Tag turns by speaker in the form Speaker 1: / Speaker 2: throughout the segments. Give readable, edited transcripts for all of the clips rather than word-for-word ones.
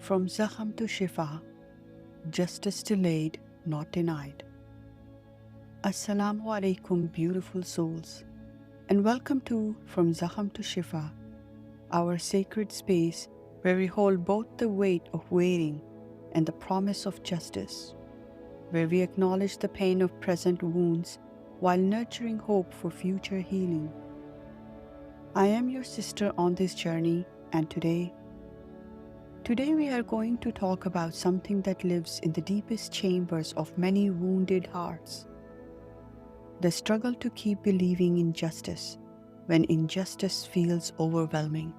Speaker 1: From Zakham to Shifa, justice delayed, not denied. Assalamu alaikum, beautiful souls, and welcome to From Zakham to Shifa, our sacred space where we hold both the weight of waiting and the promise of justice, where we acknowledge the pain of present wounds while nurturing hope for future healing. I am your sister on this journey, and today we are going to talk about something that lives in the deepest chambers of many wounded hearts. The struggle to keep believing in justice when injustice feels overwhelming.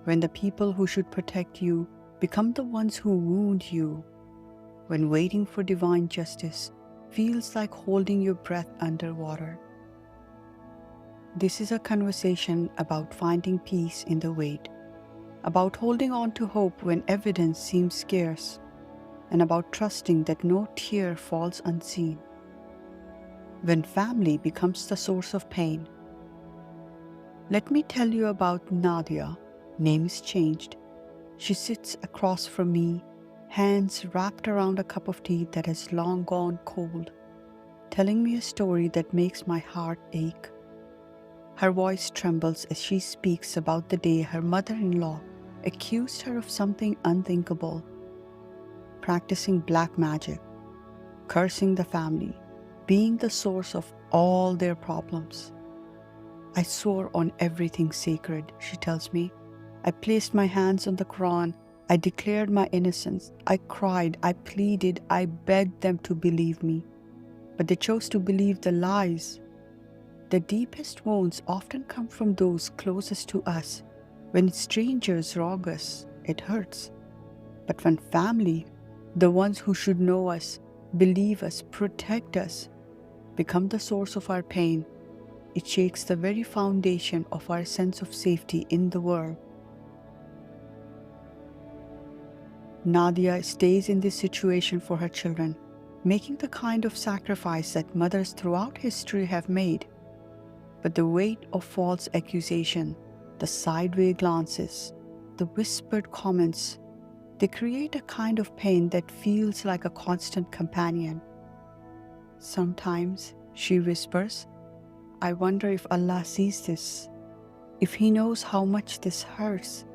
Speaker 1: When the people who should protect you become the ones who wound you. When waiting for divine justice feels like holding your breath underwater. This is a conversation about finding peace in the wait, about holding on to hope when evidence seems scarce, and about trusting that no tear falls unseen. When family becomes the source of pain. Let me tell you about Nadia. Name is changed. She sits across from me, hands wrapped around a cup of tea that has long gone cold, telling me a story that makes my heart ache. Her voice trembles as she speaks about the day her mother-in-law accused her of something unthinkable, practicing black magic, cursing the family, being the source of all their problems. I swore on everything sacred, she tells me. I placed my hands on the Quran. I declared my innocence. I cried. I pleaded. I begged them to believe me. But they chose to believe the lies. The deepest wounds often come from those closest to us. When strangers wrong us, it hurts. But when family, the ones who should know us, believe us, protect us, become the source of our pain, it shakes the very foundation of our sense of safety in the world. Nadia stays in this situation for her children, making the kind of sacrifice that mothers throughout history have made. But the weight of false accusation, the sideway glances, the whispered comments, they create a kind of pain that feels like a constant companion. Sometimes, she whispers, I wonder if Allah sees this, if He knows how much this hurts,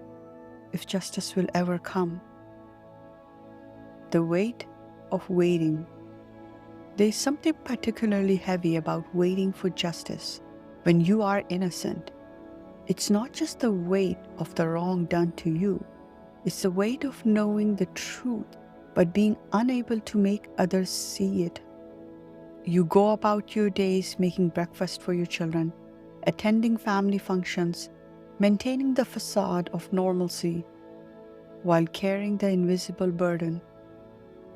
Speaker 1: if justice will ever come. The weight of waiting. There is something particularly heavy about waiting for justice when you are innocent. It's not just the weight of the wrong done to you. It's the weight of knowing the truth but being unable to make others see it. You go about your days making breakfast for your children, attending family functions, maintaining the facade of normalcy, while carrying the invisible burden.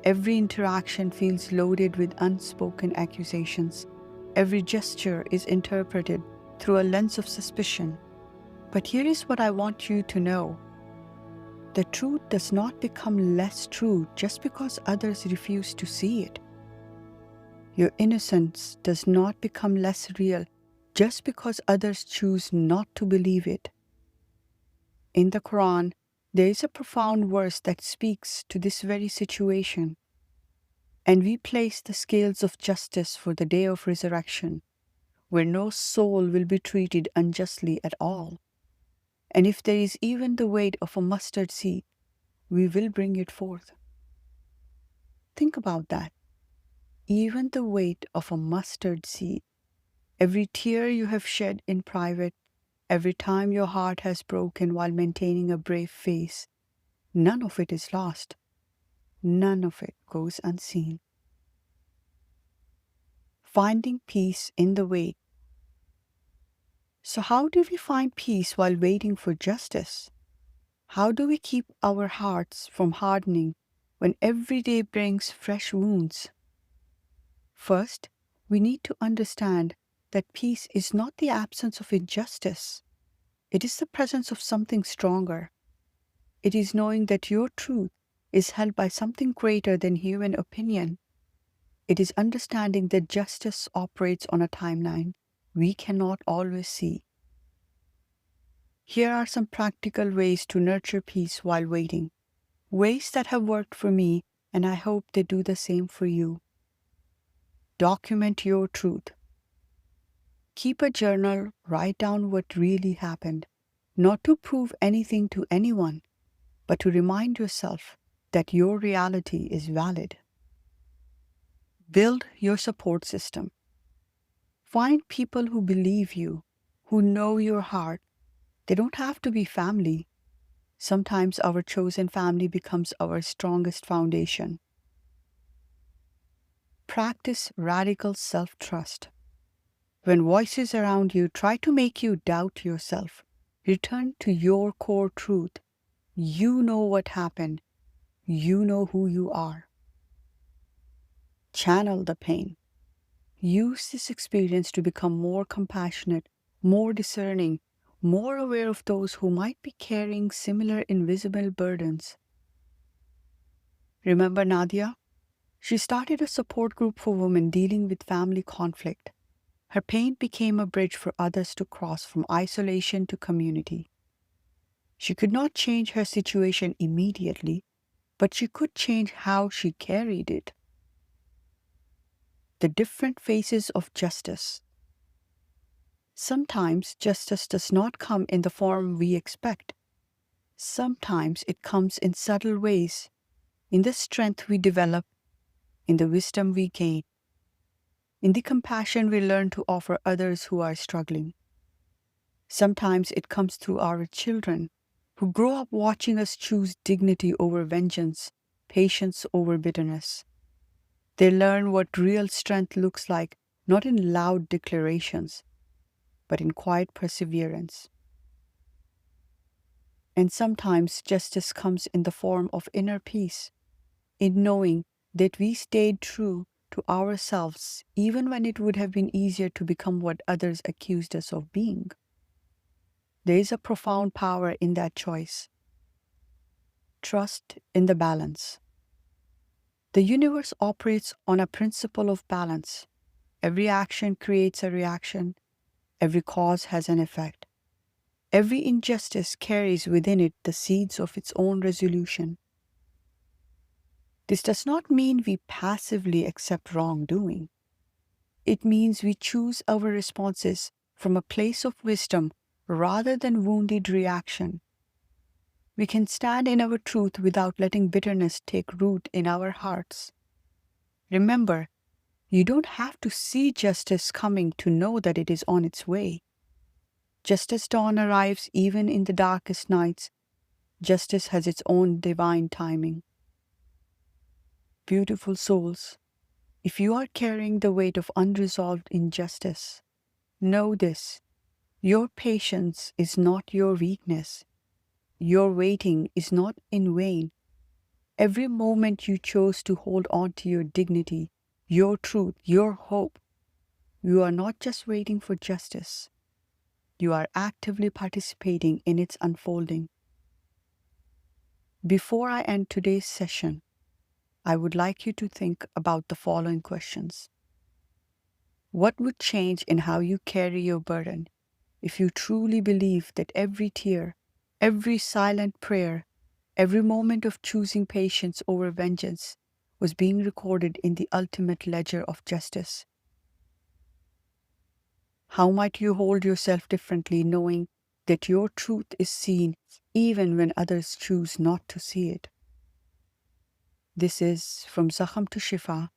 Speaker 1: Every interaction feels loaded with unspoken accusations. Every gesture is interpreted through a lens of suspicion. But here is what I want you to know. The truth does not become less true just because others refuse to see it. Your innocence does not become less real just because others choose not to believe it. In the Quran, there is a profound verse that speaks to this very situation. And we place the scales of justice for the day of resurrection, where no soul will be treated unjustly at all. And if there is even the weight of a mustard seed, we will bring it forth. Think about that. Even the weight of a mustard seed. Every tear you have shed in private, every time your heart has broken while maintaining a brave face, none of it is lost. None of it goes unseen. Finding peace in the wait. So how do we find peace while waiting for justice? How do we keep our hearts from hardening when every day brings fresh wounds? First, we need to understand that peace is not the absence of injustice. It is the presence of something stronger. It is knowing that your truth is held by something greater than human opinion. It is understanding that justice operates on a timeline we cannot always see. Here are some practical ways to nurture peace while waiting. ways that have worked for me, and I hope they do the same for you. Document your truth. Keep a journal, write down what really happened, not to prove anything to anyone, but to remind yourself that your reality is valid. Build your support system. Find people who believe you, who know your heart. They don't have to be family. Sometimes our chosen family becomes our strongest foundation. Practice radical self-trust. When voices around you try to make you doubt yourself, return to your core truth. You know what happened. You know who you are. Channel the pain. Use this experience to become more compassionate, more discerning, more aware of those who might be carrying similar invisible burdens. Remember Nadia? She started a support group for women dealing with family conflict. Her pain became a bridge for others to cross from isolation to community. She could not change her situation immediately, but she could change how she carried it. The different faces of justice. Sometimes justice does not come in the form we expect. Sometimes it comes in subtle ways, in the strength we develop, in the wisdom we gain, in the compassion we learn to offer others who are struggling. Sometimes it comes through our children, who grow up watching us choose dignity over vengeance, patience over bitterness. They learn what real strength looks like, not in loud declarations, but in quiet perseverance. And sometimes justice comes in the form of inner peace, in knowing that we stayed true to ourselves even when it would have been easier to become what others accused us of being. There is a profound power in that choice. Trust in the balance. The universe operates on a principle of balance. Every action creates a reaction. Every cause has an effect. Every injustice carries within it the seeds of its own resolution. This does not mean we passively accept wrongdoing. It means we choose our responses from a place of wisdom rather than wounded reaction. We can stand in our truth without letting bitterness take root in our hearts. Remember, you don't have to see justice coming to know that it is on its way. Just as dawn arrives even in the darkest nights, justice has its own divine timing. Beautiful souls, if you are carrying the weight of unresolved injustice, know this: your patience is not your weakness. Your waiting is not in vain. Every moment you chose to hold on to your dignity, your truth, your hope, you are not just waiting for justice. You are actively participating in its unfolding. Before I end today's session, I would like you to think about the following questions. What would change in how you carry your burden if you truly believe that every tear, every silent prayer, every moment of choosing patience over vengeance was being recorded in the ultimate ledger of justice? How might you hold yourself differently knowing that your truth is seen even when others choose not to see it? This is From Zakham to Shifa.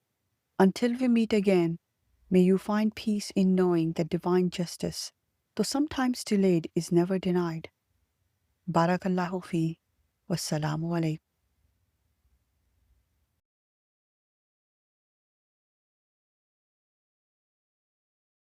Speaker 1: Until we meet again, may you find peace in knowing that divine justice, though sometimes delayed, is never denied. Barakallahu fi. Wassalamu alaikum.